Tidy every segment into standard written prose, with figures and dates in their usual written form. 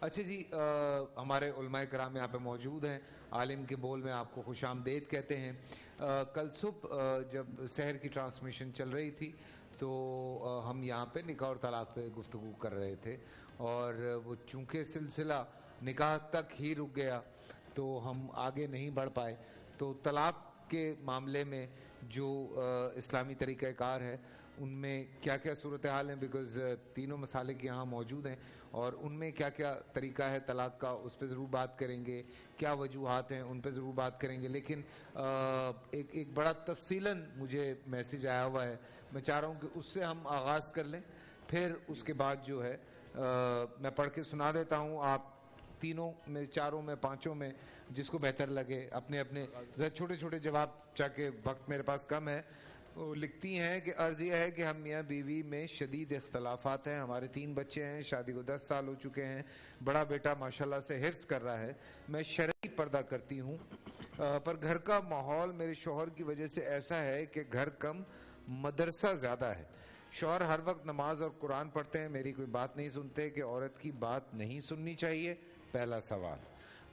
اچھا جی، ہمارے علماء کرام یہاں پہ موجود ہیں. عالم کے بول میں آپ کو خوش آمدید کہتے ہیں. کل صبح جب سحر کی ٹرانسمیشن چل رہی تھی تو ہم یہاں پہ نکاح اور طلاق پہ گفتگو کر رہے تھے، اور وہ چونکہ سلسلہ نکاح تک ہی رک گیا تو ہم آگے نہیں بڑھ پائے. تو طلاق کے معاملے میں جو اسلامی طریقہ کار ہے ان میں کیا کیا صورتحال ہیں، بیکاز تینوں مسالک یہاں موجود ہیں، اور ان میں کیا کیا طریقہ ہے طلاق کا اس پہ ضرور بات کریں گے، کیا وجوہات ہیں ان پہ ضرور بات کریں گے. لیکن ایک بڑا تفصیلاً مجھے میسج آیا ہوا ہے، میں چاہ رہا ہوں کہ اس سے ہم آغاز کر لیں، پھر اس کے بعد جو ہے میں پڑھ کے سنا دیتا ہوں. آپ تینوں میں، چاروں میں، پانچوں میں جس کو بہتر لگے اپنے اپنے چھوٹے چھوٹے جواب، چاہ کے وقت میرے پاس کم ہے. وہ لکھتی ہیں کہ عرض یہ ہے کہ ہم میاں بیوی میں شدید اختلافات ہیں. ہمارے 3 بچے ہیں، شادی کو 10 سال ہو چکے ہیں. بڑا بیٹا ماشاءاللہ سے حفظ کر رہا ہے. میں شرعی پردہ کرتی ہوں، پر گھر کا ماحول میرے شوہر کی وجہ سے ایسا ہے کہ گھر کم مدرسہ زیادہ ہے. شوہر ہر وقت نماز اور قرآن پڑھتے ہیں، میری کوئی بات نہیں سنتے کہ عورت کی بات نہیں سننی چاہیے. پہلا سوال.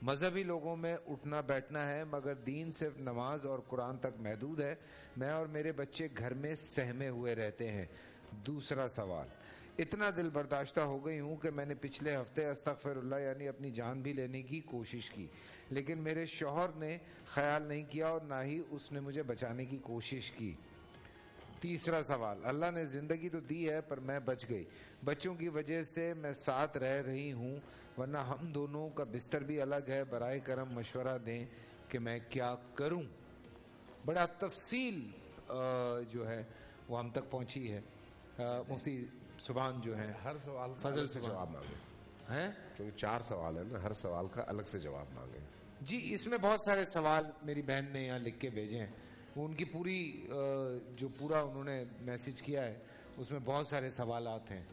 مذہبی لوگوں میں اٹھنا بیٹھنا ہے مگر دین صرف نماز اور قرآن تک محدود ہے. میں اور میرے بچے گھر میں سہمے ہوئے رہتے ہیں. دوسرا سوال. اتنا دل برداشتہ ہو گئی ہوں کہ میں نے پچھلے ہفتے استغفر اللہ یعنی اپنی جان بھی لینے کی کوشش کی، لیکن میرے شوہر نے خیال نہیں کیا اور نہ ہی اس نے مجھے بچانے کی کوشش کی. تیسرا سوال. اللہ نے زندگی تو دی ہے پر میں بچ گئی. بچوں کی وجہ سے میں ساتھ رہ رہی ہوں، ورنہ ہم دونوں کا بستر بھی الگ ہے. برائے کرم مشورہ دیں کہ میں کیا کروں. بڑا تفصیل جو ہے وہ ہم تک پہنچی ہے. مفتی سبحان جو ہے ہر سوال فضل سے جواب مانگے ہیں، کیونکہ 4 سوال ہیں نا، ہر سوال کا الگ سے جواب مانگے. جی اس میں بہت سارے سوال میری بہن نے یہاں لکھ کے بھیجے ہیں. وہ ان کی پوری جو پورا انہوں نے میسج کیا ہے اس میں بہت سارے سوالات ہیں.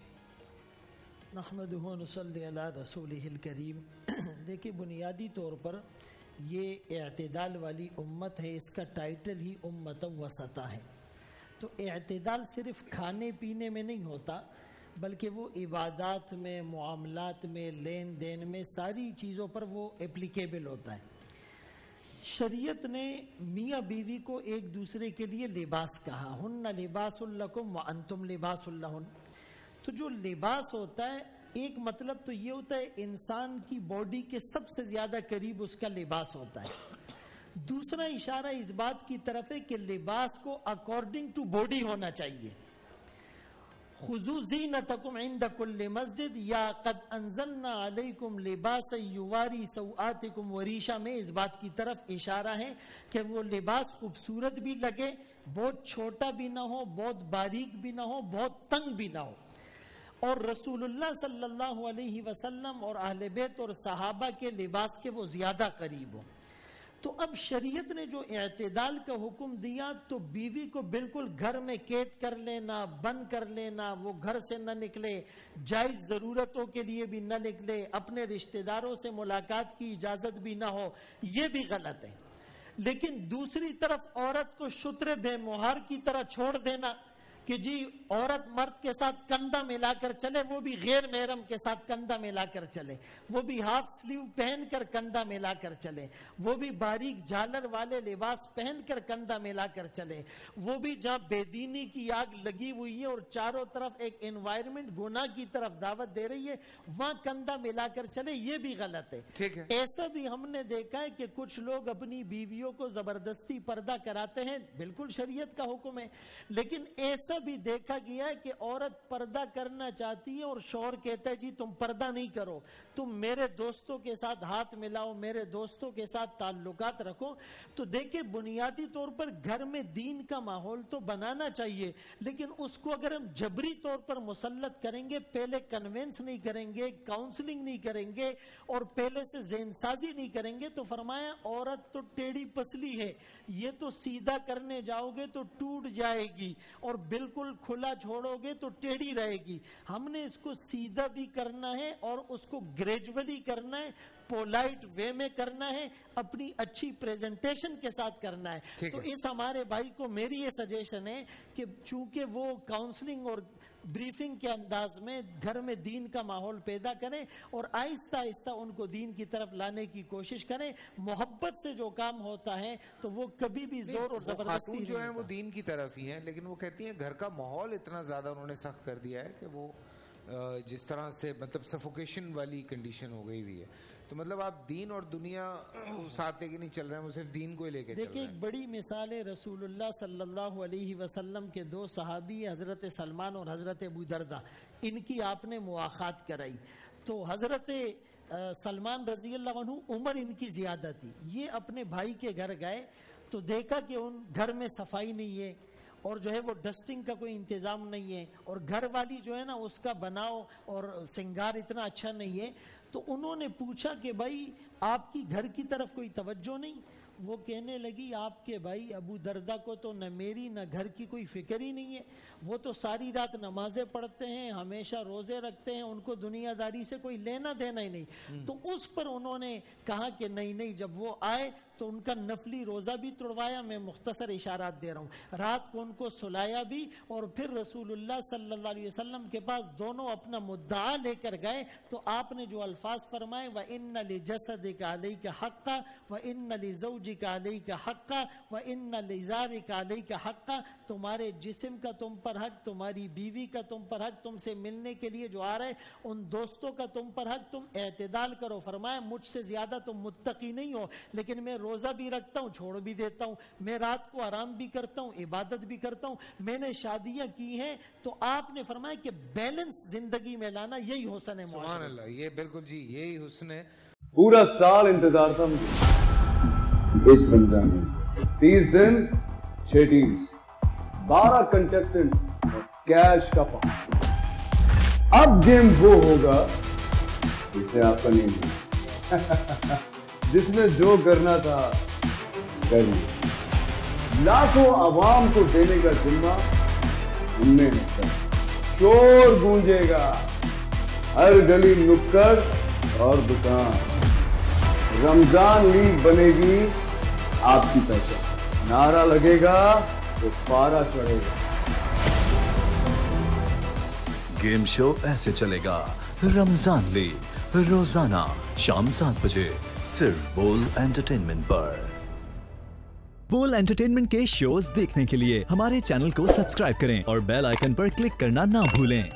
نحمدہ و نصلی علی رسولہ الکریم. دیکھیں بنیادی طور پر یہ اعتدال والی امت ہے، اس کا ٹائٹل ہی امت وسطہ ہے. تو اعتدال صرف کھانے پینے میں نہیں ہوتا، بلکہ وہ عبادات میں، معاملات میں، لین دین میں، ساری چیزوں پر وہ اپلیکیبل ہوتا ہے. شریعت نے میاں بیوی کو ایک دوسرے کے لیے لباس کہا، ہن لباس لکم وانتم لباس لہن. تو جو لباس ہوتا ہے، ایک مطلب تو یہ ہوتا ہے انسان کی باڈی کے سب سے زیادہ قریب اس کا لباس ہوتا ہے. دوسرا اشارہ اس بات کی طرف ہے کہ لباس کو اکارڈنگ ٹو باڈی ہونا چاہیے. خذوا زینتکم عند کل مسجد یا قد انزلنا علیکم لباسا یواری سوآتکم وریشا میں اس بات کی طرف اشارہ ہے کہ وہ لباس خوبصورت بھی لگے، بہت چھوٹا بھی نہ ہو، بہت باریک بھی نہ ہو، بہت تنگ بھی نہ ہو، اور رسول اللہ صلی اللہ علیہ وسلم اور اہل بیت اور صحابہ کے لباس کے وہ زیادہ قریب ہو. تو اب شریعت نے جو اعتدال کا حکم دیا تو بیوی کو بالکل گھر میں قید کر لینا، بند کر لینا، وہ گھر سے نہ نکلے، جائز ضرورتوں کے لیے بھی نہ نکلے، اپنے رشتہ داروں سے ملاقات کی اجازت بھی نہ ہو، یہ بھی غلط ہے. لیکن دوسری طرف عورت کو شتر بے مہار کی طرح چھوڑ دینا کہ جی عورت مرد کے ساتھ کندھا ملا کر چلے، وہ بھی غیر محرم کے ساتھ کندھا ملا کر چلے، وہ بھی ہاف سلیو پہن کر کندھا ملا کر چلے، وہ بھی باریک جھالر والے لباس پہن کر کندھا ملا کر چلے، وہ بھی جہاں بے دینی کی آگ لگی ہوئی ہے اور چاروں طرف ایک انوائرمنٹ گناہ کی طرف دعوت دے رہی ہے، وہاں کندھا ملا کر چلے، یہ بھی غلط ہے. ایسا بھی ہم نے دیکھا ہے کہ کچھ لوگ اپنی بیویوں کو زبردستی پردہ کراتے ہیں، بالکل شریعت کا حکم ہے. لیکن ایسا بھی دیکھا گیا ہے کہ عورت پردہ کرنا چاہتی ہے اور شوہر کہتا ہے جی تم پردہ نہیں کرو، تم میرے دوستوں کے ساتھ ہاتھ ملاؤ، میرے دوستوں کے ساتھ تعلقات رکھو. تو دیکھیں بنیادی طور پر گھر میں دین کا ماحول تو بنانا چاہیے، لیکن اس کو اگر ہم جبری طور پر مسلط کریں گے، پہلے کنونس نہیں کریں گے، کاؤنسلنگ نہیں کریں گے اور پہلے سے ذہن سازی نہیں کریں گے، تو فرمایا عورت تو ٹیڑھی پسلی ہے، یہ تو سیدھا کرنے جاؤ گے تو ٹوٹ جائے گی اور بالکل کھلا چھوڑو گے تو ٹیڑھی رہے گی. ہم نے اس کو سیدھا بھی کرنا ہے اور اس کو گریجولی کرنا ہے، پولائٹ وے میں کرنا ہے، اپنی اچھی پریزنٹیشن کے ساتھ کرنا ہے. تو اس ہمارے بھائی کو میری یہ سجیشن ہے کہ چونکہ وہ کاؤنسلنگ اور بریفنگ کے انداز میں گھر میں دین کا ماحول پیدا کریں اور آہستہ آہستہ ان کو دین کی طرف لانے کی کوشش کریں. محبت سے جو کام ہوتا ہے تو وہ کبھی بھی زور اور زبردستی جو ہے وہ دین کی طرف ہی ہیں, لیکن وہ کہتی ہیں گھر کا ماحول اتنا زیادہ انہوں نے سخت کر دیا ہے کہ وہ جس طرح سے مطلب سفوکیشن والی کنڈیشن ہو گئی ہوئی ہے. تو مطلب آپ دین اور دنیا ساتھ لے کے نہیں چل رہے ہیں, وہ صرف دین کو ہی لے کے چل رہے ہیں. دیکھیں ایک بڑی مثال ہے رسول اللہ صلی اللہ علیہ وسلم کے دو صحابی حضرت سلمان اور حضرت ابو دردہ, ان کی آپ نے مواخات کرائی. تو حضرت سلمان رضی اللہ عنہ عمر ان کی زیادہ تھی, یہ اپنے بھائی کے گھر گئے تو دیکھا کہ ان گھر میں صفائی نہیں ہے اور جو ہے وہ ڈسٹنگ کا کوئی انتظام نہیں ہے اور گھر والی جو ہے نا اس کا بناؤ اور سنگار اتنا اچھا نہیں ہے. تو انہوں نے پوچھا کہ بھائی آپ کی گھر کی طرف کوئی توجہ نہیں؟ وہ کہنے لگی آپ کے بھائی ابو دردہ کو تو نہ میری نہ گھر کی کوئی فکر ہی نہیں ہے, وہ تو ساری رات نمازیں پڑھتے ہیں, ہمیشہ روزے رکھتے ہیں, ان کو دنیا داری سے کوئی لینا دینا ہی نہیں. تو اس پر انہوں نے کہا کہ نہیں, جب وہ آئے تو ان کا نفلی روزہ بھی توڑوایا. میں مختصر اشارات دے رہا ہوں. رات کو ان کو سلایا بھی اور پھر رسول اللہ صلی اللہ علیہ وسلم کے پاس دونوں اپنا مدعا لے کر گئے تو آپ نے جو الفاظ فرمائے وَإِنَّ لِجَسَدِكَ عَلَيْكَ حَقًّا وَإِنَّ لِزَوْجِكَ عَلَيْكَ حَقًّا وَإِنَّ لِزَارِكَ عَلَيْكَ حَقًّا, تمہارے جسم کا تم پر حق, تمہاری بیوی کا تم پر حق, تم سے ملنے کے لیے جو آ رہے ان دوستوں کا تم پر حق, تم اعتدال کرو. فرمایا مجھ سے زیادہ تم متقی نہیں ہو, لیکن میں روزہ بھی رکھتا ہوں, چھوڑ بھی دیتا ہوں, میں رات کو آرام بھی کرتا ہوں, عبادت بھی کرتا ہوں, میں نے شادیاں کی ہیں. تو آپ نے فرمایا کہ بیلنس زندگی میں لانا یہی حسن ہے. سبحان اللہ, یہ بالکل جی یہی حسن ہے. پورا سال انتظار تھا مجھے اس رمضان میں, 30 دن 6 ٹیمز, 12 کنٹیسٹنٹس, کیش کا پاؤں. اب گیم وہ ہوگا جسے آپ کا نہیں ہوگا, جس نے جو کرنا تھا کر لیا. لاکھوں عوام کو دینے کا ذمہ ہم نے حصہ. شور گونجے گا ہر گلی نکڑ اور دکان. رمضان لیگ بنے گی آپ کی پہچان. نعرہ لگے گا تو پارا چڑھے گا. گیم شو ایسے چلے گا رمضان لیگ روزانہ شام 7 بجے صرف بول انٹرٹینمنٹ پر. بول انٹرٹینمنٹ کے شوز دیکھنے کے لیے ہمارے چینل کو سبسکرائب کریں اور بیل آئیکن پر کلک کرنا نہ بھولیں.